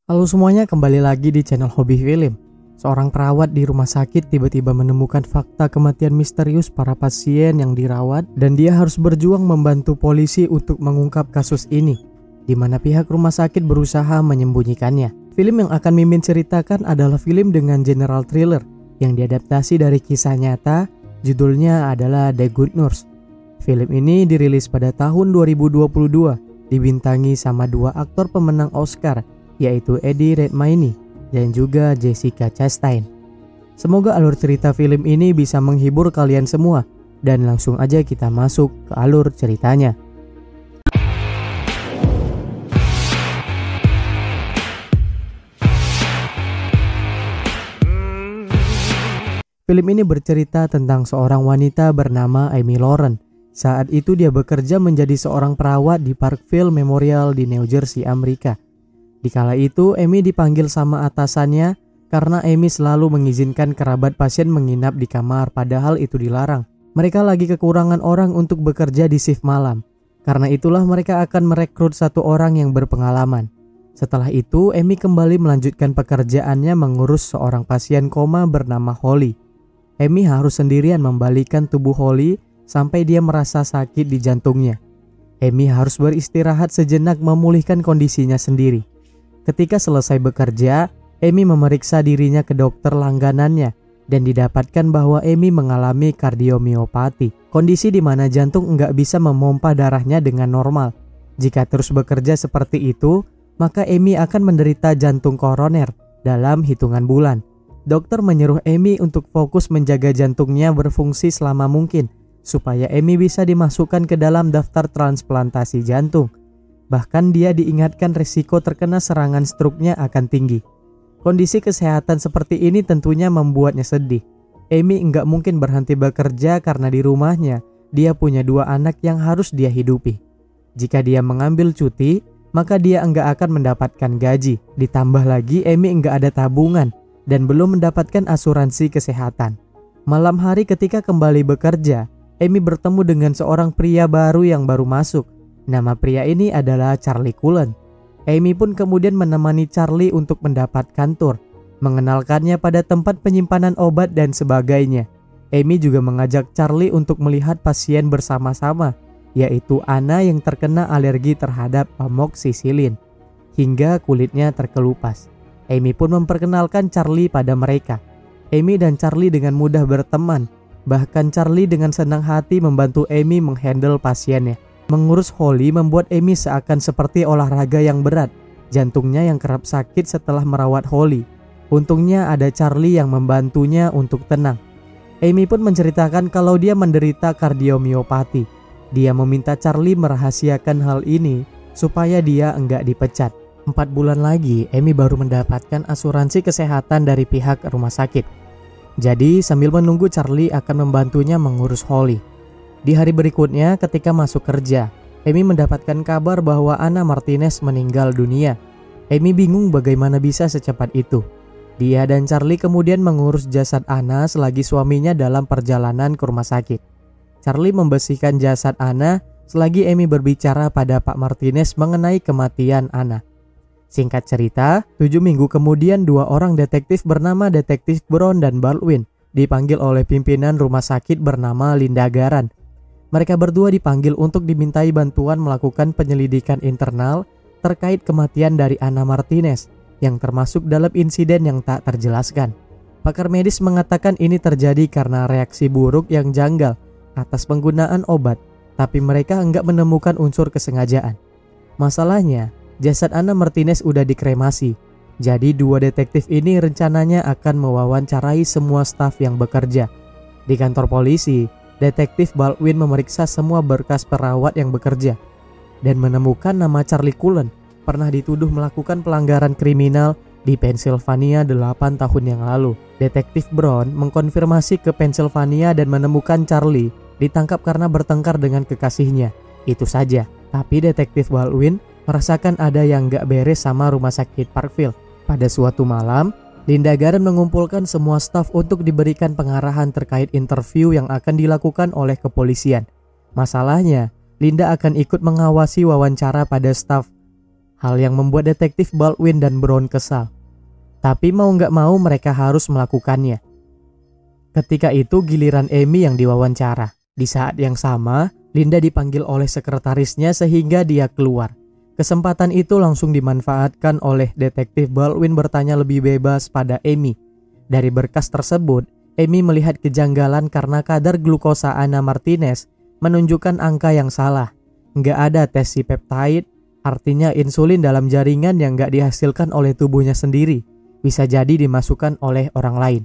Halo semuanya, kembali lagi di channel Hobi Film. Seorang perawat di rumah sakit tiba-tiba menemukan fakta kematian misterius para pasien yang dirawat dan dia harus berjuang membantu polisi untuk mengungkap kasus ini, di mana pihak rumah sakit berusaha menyembunyikannya. Film yang akan Mimin ceritakan adalah film dengan general thriller yang diadaptasi dari kisah nyata, judulnya adalah The Good Nurse. Film ini dirilis pada tahun 2022, dibintangi sama dua aktor pemenang Oscar, yaitu Eddie Redmayne dan juga Jessica Chastain. Semoga alur cerita film ini bisa menghibur kalian semua, dan langsung aja kita masuk ke alur ceritanya. Film ini bercerita tentang seorang wanita bernama Amy Lauren. Saat itu dia bekerja menjadi seorang perawat di Parkville Memorial di New Jersey, Amerika. Dikala itu, Amy dipanggil sama atasannya karena Amy selalu mengizinkan kerabat pasien menginap di kamar, padahal itu dilarang. Mereka lagi kekurangan orang untuk bekerja di shift malam. Karena itulah mereka akan merekrut satu orang yang berpengalaman. Setelah itu, Amy kembali melanjutkan pekerjaannya mengurus seorang pasien koma bernama Holly. Amy harus sendirian membalikan tubuh Holly sampai dia merasa sakit di jantungnya. Amy harus beristirahat sejenak memulihkan kondisinya sendiri. Ketika selesai bekerja, Amy memeriksa dirinya ke dokter langganannya dan didapatkan bahwa Amy mengalami kardiomiopati, kondisi di mana jantung nggak bisa memompa darahnya dengan normal. Jika terus bekerja seperti itu, maka Amy akan menderita jantung koroner dalam hitungan bulan. Dokter menyuruh Amy untuk fokus menjaga jantungnya berfungsi selama mungkin, supaya Amy bisa dimasukkan ke dalam daftar transplantasi jantung. Bahkan dia diingatkan risiko terkena serangan stroke-nya akan tinggi. Kondisi kesehatan seperti ini tentunya membuatnya sedih. Amy nggak mungkin berhenti bekerja karena di rumahnya dia punya dua anak yang harus dia hidupi. Jika dia mengambil cuti, maka dia nggak akan mendapatkan gaji. Ditambah lagi Amy nggak ada tabungan dan belum mendapatkan asuransi kesehatan. Malam hari ketika kembali bekerja, Amy bertemu dengan seorang pria baru yang baru masuk. Nama pria ini adalah Charlie Cullen. Amy pun kemudian menemani Charlie untuk mendapatkan tur, mengenalkannya pada tempat penyimpanan obat dan sebagainya. Amy juga mengajak Charlie untuk melihat pasien bersama-sama, yaitu Anna yang terkena alergi terhadap amoxicillin, hingga kulitnya terkelupas. Amy pun memperkenalkan Charlie pada mereka. Amy dan Charlie dengan mudah berteman. Bahkan Charlie dengan senang hati membantu Amy menghandle pasiennya. Mengurus Holly membuat Amy seakan seperti olahraga yang berat. Jantungnya yang kerap sakit setelah merawat Holly. Untungnya ada Charlie yang membantunya untuk tenang. Amy pun menceritakan kalau dia menderita kardiomiopati. Dia meminta Charlie merahasiakan hal ini supaya dia enggak dipecat. 4 bulan lagi, Amy baru mendapatkan asuransi kesehatan dari pihak rumah sakit. Jadi sambil menunggu, Charlie akan membantunya mengurus Holly. Di hari berikutnya ketika masuk kerja, Amy mendapatkan kabar bahwa Anna Martinez meninggal dunia. Amy bingung bagaimana bisa secepat itu. Dia dan Charlie kemudian mengurus jasad Anna selagi suaminya dalam perjalanan ke rumah sakit. Charlie membersihkan jasad Anna selagi Amy berbicara pada Pak Martinez mengenai kematian Anna. Singkat cerita, 7 minggu kemudian dua orang detektif bernama Detektif Brown dan Baldwin dipanggil oleh pimpinan rumah sakit bernama Linda Garan. Mereka berdua dipanggil untuk dimintai bantuan melakukan penyelidikan internal terkait kematian dari Anna Martinez yang termasuk dalam insiden yang tak terjelaskan. Pakar medis mengatakan ini terjadi karena reaksi buruk yang janggal atas penggunaan obat, tapi mereka enggak menemukan unsur kesengajaan. Masalahnya, jasad Anna Martinez udah dikremasi. Jadi dua detektif ini rencananya akan mewawancarai semua staf yang bekerja. Di kantor polisi, Detektif Baldwin memeriksa semua berkas perawat yang bekerja dan menemukan nama Charlie Cullen pernah dituduh melakukan pelanggaran kriminal di Pennsylvania 8 tahun yang lalu. Detektif Brown mengkonfirmasi ke Pennsylvania dan menemukan Charlie ditangkap karena bertengkar dengan kekasihnya. Itu saja, tapi Detektif Baldwin merasakan ada yang gak beres sama rumah sakit Parkville. Pada suatu malam, Linda Garan mengumpulkan semua staf untuk diberikan pengarahan terkait interview yang akan dilakukan oleh kepolisian. Masalahnya, Linda akan ikut mengawasi wawancara pada staf hal yang membuat detektif Baldwin dan Brown kesal. Tapi mau nggak mau mereka harus melakukannya. Ketika itu giliran Amy yang diwawancara. Di saat yang sama, Linda dipanggil oleh sekretarisnya sehingga dia keluar. Kesempatan itu langsung dimanfaatkan oleh detektif Baldwin bertanya lebih bebas pada Amy. Dari berkas tersebut, Amy melihat kejanggalan karena kadar glukosa Anna Martinez menunjukkan angka yang salah. Nggak ada tes si peptide, artinya insulin dalam jaringan yang nggak dihasilkan oleh tubuhnya sendiri, bisa jadi dimasukkan oleh orang lain.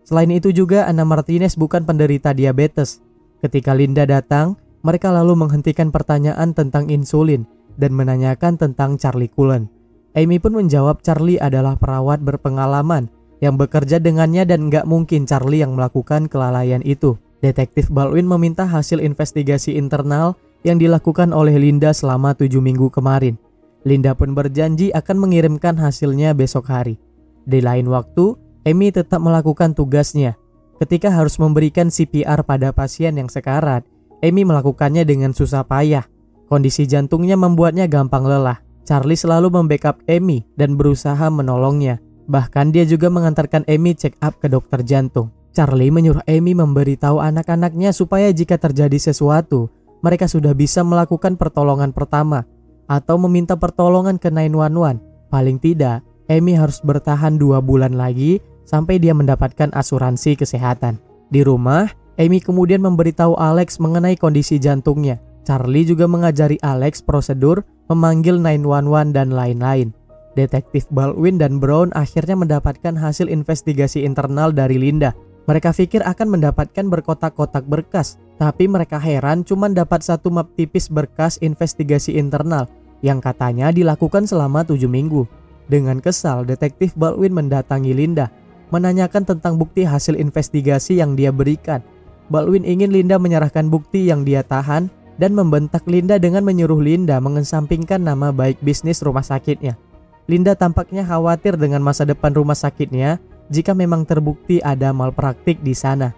Selain itu juga Anna Martinez bukan penderita diabetes. Ketika Linda datang, mereka lalu menghentikan pertanyaan tentang insulin dan menanyakan tentang Charlie Cullen. Amy pun menjawab Charlie adalah perawat berpengalaman yang bekerja dengannya dan nggak mungkin Charlie yang melakukan kelalaian itu. Detektif Baldwin meminta hasil investigasi internal yang dilakukan oleh Linda selama 7 minggu kemarin. Linda pun berjanji akan mengirimkan hasilnya besok hari. Di lain waktu, Amy tetap melakukan tugasnya. Ketika harus memberikan CPR pada pasien yang sekarat, Amy melakukannya dengan susah payah. Kondisi jantungnya membuatnya gampang lelah. Charlie selalu membackup Amy dan berusaha menolongnya. Bahkan dia juga mengantarkan Amy check up ke dokter jantung. Charlie menyuruh Amy memberitahu anak-anaknya supaya jika terjadi sesuatu, mereka sudah bisa melakukan pertolongan pertama atau meminta pertolongan ke 911. Paling tidak, Amy harus bertahan 2 bulan lagi sampai dia mendapatkan asuransi kesehatan. Di rumah, Amy kemudian memberitahu Alex mengenai kondisi jantungnya. Charlie juga mengajari Alex prosedur memanggil 911 dan lain-lain. Detektif Baldwin dan Brown akhirnya mendapatkan hasil investigasi internal dari Linda. Mereka pikir akan mendapatkan berkotak-kotak berkas, tapi mereka heran cuma dapat 1 map tipis berkas investigasi internal yang katanya dilakukan selama 7 minggu. Dengan kesal, detektif Baldwin mendatangi Linda, menanyakan tentang bukti hasil investigasi yang dia berikan. Baldwin ingin Linda menyerahkan bukti yang dia tahan dan membentak Linda dengan menyuruh Linda mengesampingkan nama baik bisnis rumah sakitnya. Linda tampaknya khawatir dengan masa depan rumah sakitnya jika memang terbukti ada malpraktik di sana.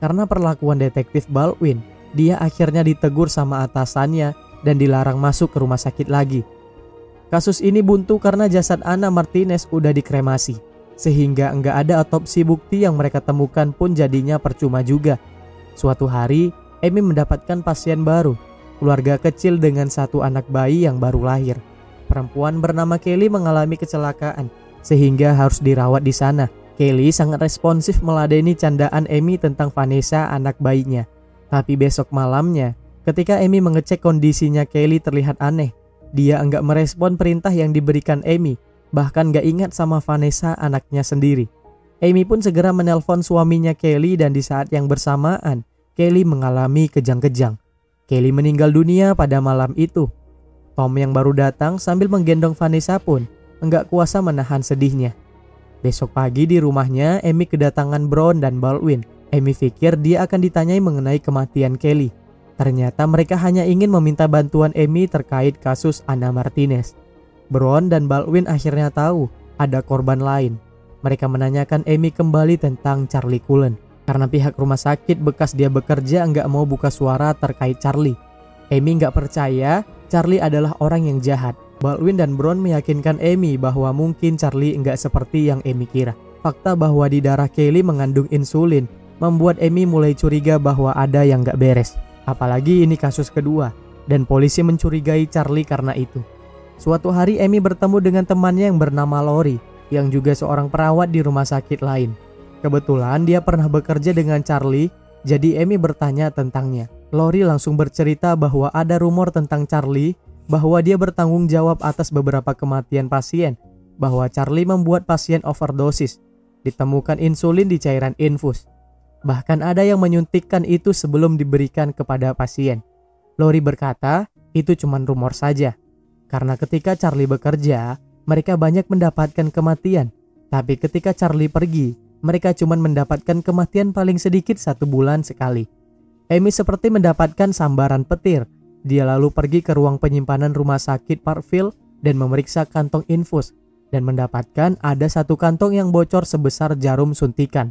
Karena perlakuan detektif Baldwin, dia akhirnya ditegur sama atasannya dan dilarang masuk ke rumah sakit lagi. Kasus ini buntu karena jasad Anna Martinez udah dikremasi, sehingga enggak ada otopsi bukti yang mereka temukan pun jadinya percuma juga. Suatu hari, Amy mendapatkan pasien baru, keluarga kecil dengan 1 anak bayi yang baru lahir. Perempuan bernama Kelly mengalami kecelakaan, sehingga harus dirawat di sana. Kelly sangat responsif meladeni candaan Amy tentang Vanessa, anak bayinya. Tapi besok malamnya, ketika Amy mengecek kondisinya Kelly terlihat aneh. Dia enggak merespon perintah yang diberikan Amy, bahkan enggak ingat sama Vanessa, anaknya sendiri. Amy pun segera menelpon suaminya Kelly dan di saat yang bersamaan, Kelly mengalami kejang-kejang. Kelly meninggal dunia pada malam itu. Tom yang baru datang sambil menggendong Vanessa pun enggak kuasa menahan sedihnya. Besok pagi di rumahnya, Amy kedatangan Brown dan Baldwin. Amy pikir dia akan ditanyai mengenai kematian Kelly. Ternyata mereka hanya ingin meminta bantuan Amy terkait kasus Anna Martinez. Brown dan Baldwin akhirnya tahu ada korban lain. Mereka menanyakan Amy kembali tentang Charlie Cullen. Karena pihak rumah sakit bekas dia bekerja nggak mau buka suara terkait Charlie. Amy nggak percaya Charlie adalah orang yang jahat. Baldwin dan Brown meyakinkan Amy bahwa mungkin Charlie nggak seperti yang Amy kira. Fakta bahwa di darah Kelly mengandung insulin membuat Amy mulai curiga bahwa ada yang nggak beres. Apalagi ini kasus kedua, dan polisi mencurigai Charlie karena itu. Suatu hari Amy bertemu dengan temannya yang bernama Lori, yang juga seorang perawat di rumah sakit lain. Kebetulan dia pernah bekerja dengan Charlie, jadi Amy bertanya tentangnya. Lori langsung bercerita bahwa ada rumor tentang Charlie, bahwa dia bertanggung jawab atas beberapa kematian pasien, bahwa Charlie membuat pasien overdosis, ditemukan insulin di cairan infus. Bahkan ada yang menyuntikkan itu sebelum diberikan kepada pasien. Lori berkata, itu cuma rumor saja. Karena ketika Charlie bekerja, mereka banyak mendapatkan kematian. Tapi ketika Charlie pergi, mereka cuma mendapatkan kematian paling sedikit 1 bulan sekali. Amy seperti mendapatkan sambaran petir. Dia lalu pergi ke ruang penyimpanan rumah sakit Parkville dan memeriksa kantong infus. Dan mendapatkan ada 1 kantong yang bocor sebesar jarum suntikan.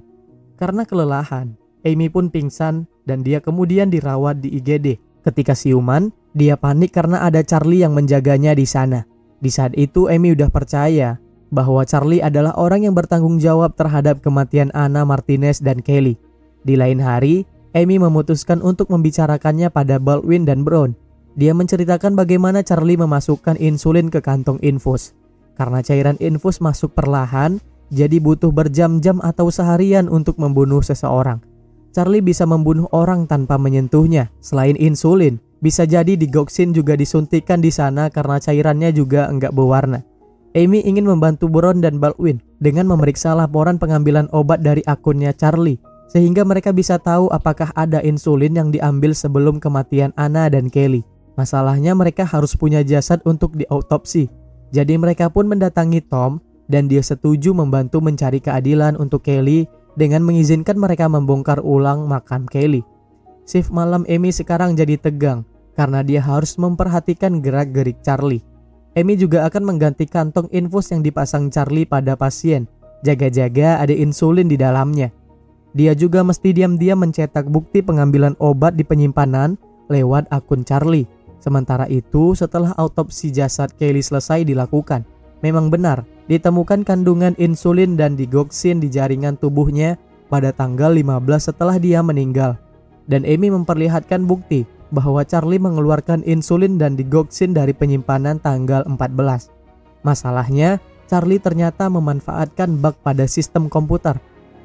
Karena kelelahan, Amy pun pingsan dan dia kemudian dirawat di IGD. Ketika siuman, dia panik karena ada Charlie yang menjaganya di sana. Di saat itu Amy udah percaya bahwa Charlie adalah orang yang bertanggung jawab terhadap kematian Anna Martinez dan Kelly. Di lain hari, Amy memutuskan untuk membicarakannya pada Baldwin dan Brown. Dia menceritakan bagaimana Charlie memasukkan insulin ke kantong infus. Karena cairan infus masuk perlahan, jadi butuh berjam-jam atau seharian untuk membunuh seseorang. Charlie bisa membunuh orang tanpa menyentuhnya. Selain insulin, bisa jadi digoxin juga disuntikan di sana karena cairannya juga enggak berwarna. Amy ingin membantu Brown dan Baldwin dengan memeriksa laporan pengambilan obat dari akunnya Charlie, sehingga mereka bisa tahu apakah ada insulin yang diambil sebelum kematian Anna dan Kelly. Masalahnya mereka harus punya jasad untuk diautopsi. Jadi mereka pun mendatangi Tom dan dia setuju membantu mencari keadilan untuk Kelly dengan mengizinkan mereka membongkar ulang makam Kelly. Shift malam Amy sekarang jadi tegang karena dia harus memperhatikan gerak-gerik Charlie. Amy juga akan mengganti kantong infus yang dipasang Charlie pada pasien. Jaga-jaga ada insulin di dalamnya. Dia juga mesti diam-diam mencetak bukti pengambilan obat di penyimpanan lewat akun Charlie. Sementara itu, setelah autopsi jasad Kelly selesai dilakukan, memang benar ditemukan kandungan insulin dan digoxin di jaringan tubuhnya pada tanggal 15 setelah dia meninggal. Dan Amy memperlihatkan bukti bahwa Charlie mengeluarkan insulin dan digoxin dari penyimpanan tanggal 14. Masalahnya, Charlie ternyata memanfaatkan bug pada sistem komputer.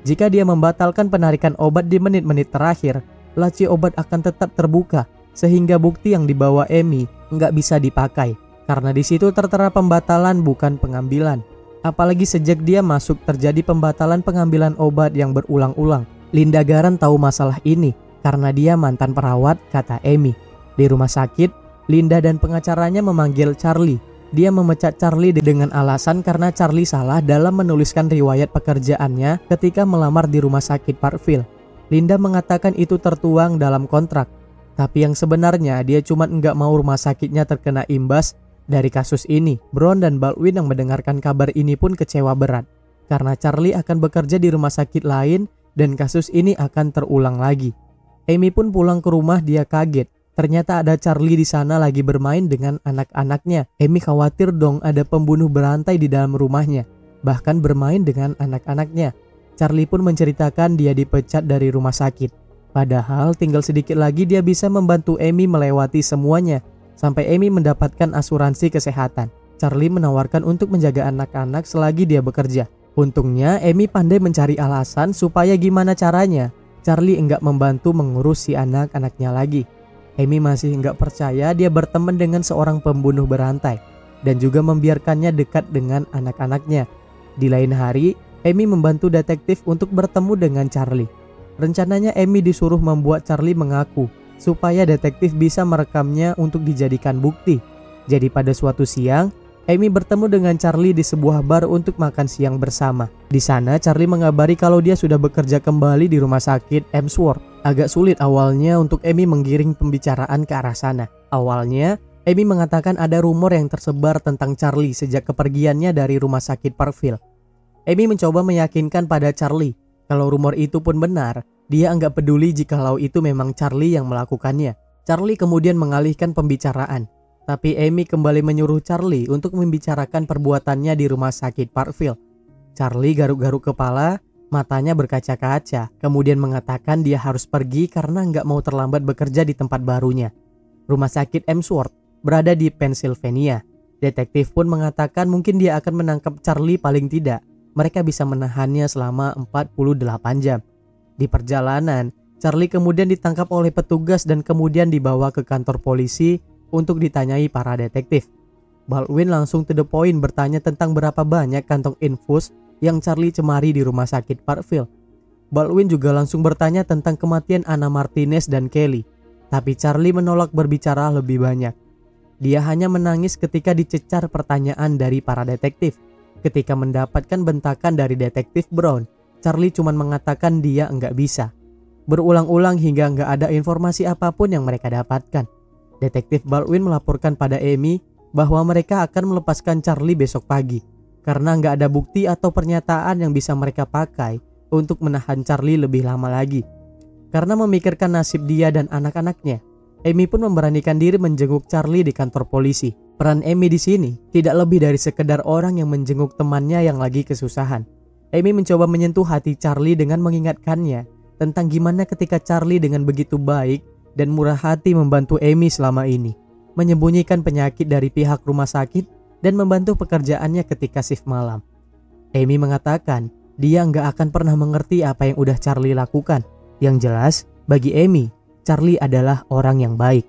Jika dia membatalkan penarikan obat di menit-menit terakhir, laci obat akan tetap terbuka, sehingga bukti yang dibawa Amy nggak bisa dipakai. Karena di situ tertera pembatalan bukan pengambilan. Apalagi sejak dia masuk terjadi pembatalan pengambilan obat yang berulang-ulang. Linda Garan tahu masalah ini karena dia mantan perawat, kata Amy. Di rumah sakit, Linda dan pengacaranya memanggil Charlie. Dia memecat Charlie dengan alasan karena Charlie salah dalam menuliskan riwayat pekerjaannya ketika melamar di rumah sakit Parkville. Linda mengatakan itu tertuang dalam kontrak. Tapi yang sebenarnya dia cuma nggak mau rumah sakitnya terkena imbas dari kasus ini. Brown dan Baldwin yang mendengarkan kabar ini pun kecewa berat. Karena Charlie akan bekerja di rumah sakit lain dan kasus ini akan terulang lagi. Amy pun pulang ke rumah, dia kaget. Ternyata ada Charlie di sana lagi bermain dengan anak-anaknya. Amy khawatir dong ada pembunuh berantai di dalam rumahnya, bahkan bermain dengan anak-anaknya. Charlie pun menceritakan dia dipecat dari rumah sakit. Padahal tinggal sedikit lagi dia bisa membantu Amy melewati semuanya, sampai Amy mendapatkan asuransi kesehatan. Charlie menawarkan untuk menjaga anak-anak selagi dia bekerja. Untungnya Amy pandai mencari alasan supaya gimana caranya Charlie enggak membantu mengurus si anak-anaknya lagi. Amy masih enggak percaya dia berteman dengan seorang pembunuh berantai dan juga membiarkannya dekat dengan anak-anaknya. Di lain hari, Amy membantu detektif untuk bertemu dengan Charlie. Rencananya Amy disuruh membuat Charlie mengaku supaya detektif bisa merekamnya untuk dijadikan bukti. Jadi pada suatu siang, Amy bertemu dengan Charlie di sebuah bar untuk makan siang bersama. Di sana Charlie mengabari kalau dia sudah bekerja kembali di rumah sakit Emsworth. Agak sulit awalnya untuk Amy menggiring pembicaraan ke arah sana. Awalnya, Amy mengatakan ada rumor yang tersebar tentang Charlie sejak kepergiannya dari rumah sakit Parkville. Amy mencoba meyakinkan pada Charlie kalau rumor itu pun benar. Dia enggak peduli jikalau itu memang Charlie yang melakukannya. Charlie kemudian mengalihkan pembicaraan. Tapi Amy kembali menyuruh Charlie untuk membicarakan perbuatannya di rumah sakit Parkville. Charlie garuk-garuk kepala, matanya berkaca-kaca, kemudian mengatakan dia harus pergi karena nggak mau terlambat bekerja di tempat barunya. Rumah sakit Emsworth berada di Pennsylvania. Detektif pun mengatakan mungkin dia akan menangkap Charlie paling tidak. Mereka bisa menahannya selama 48 jam. Di perjalanan, Charlie kemudian ditangkap oleh petugas dan kemudian dibawa ke kantor polisi untuk ditanyai para detektif. Baldwin langsung to the point bertanya tentang berapa banyak kantong infus yang Charlie cemari di rumah sakit Parkville. Baldwin juga langsung bertanya tentang kematian Anna Martinez dan Kelly. Tapi Charlie menolak berbicara lebih banyak. Dia hanya menangis ketika dicecar pertanyaan dari para detektif. Ketika mendapatkan bentakan dari detektif Brown, Charlie cuma mengatakan dia enggak bisa. Berulang-ulang hingga enggak ada informasi apapun yang mereka dapatkan. Detektif Baldwin melaporkan pada Amy bahwa mereka akan melepaskan Charlie besok pagi karena nggak ada bukti atau pernyataan yang bisa mereka pakai untuk menahan Charlie lebih lama lagi. Karena memikirkan nasib dia dan anak-anaknya, Amy pun memberanikan diri menjenguk Charlie di kantor polisi. Peran Amy di sini tidak lebih dari sekedar orang yang menjenguk temannya yang lagi kesusahan. Amy mencoba menyentuh hati Charlie dengan mengingatkannya tentang gimana ketika Charlie dengan begitu baik dan murah hati membantu Amy selama ini, menyembunyikan penyakit dari pihak rumah sakit dan membantu pekerjaannya ketika shift malam. Amy mengatakan dia nggak akan pernah mengerti apa yang udah Charlie lakukan. Yang jelas, bagi Amy, Charlie adalah orang yang baik.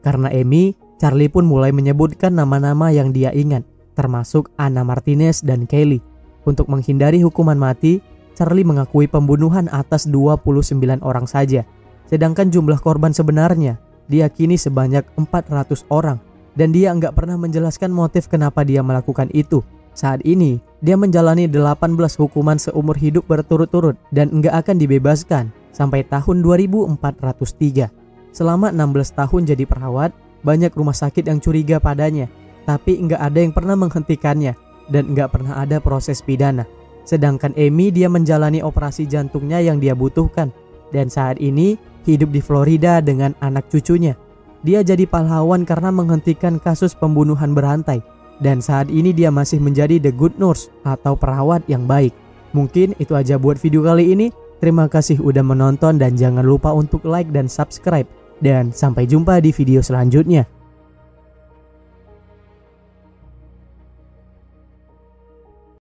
Karena Amy, Charlie pun mulai menyebutkan nama-nama yang dia ingat, termasuk Anna Martinez dan Kelly. Untuk menghindari hukuman mati, Charlie mengakui pembunuhan atas 29 orang saja. Sedangkan jumlah korban sebenarnya diyakini sebanyak 400 orang. Dan dia nggak pernah menjelaskan motif kenapa dia melakukan itu. Saat ini, dia menjalani 18 hukuman seumur hidup berturut-turut dan nggak akan dibebaskan sampai tahun 2403. Selama 16 tahun jadi perawat, banyak rumah sakit yang curiga padanya, tapi nggak ada yang pernah menghentikannya dan nggak pernah ada proses pidana. Sedangkan Amy, dia menjalani operasi jantungnya yang dia butuhkan dan saat ini hidup di Florida dengan anak cucunya. Dia jadi pahlawan karena menghentikan kasus pembunuhan berantai. Dan saat ini dia masih menjadi the good nurse atau perawat yang baik. Mungkin itu aja buat video kali ini. Terima kasih udah menonton dan jangan lupa untuk like dan subscribe. Dan sampai jumpa di video selanjutnya.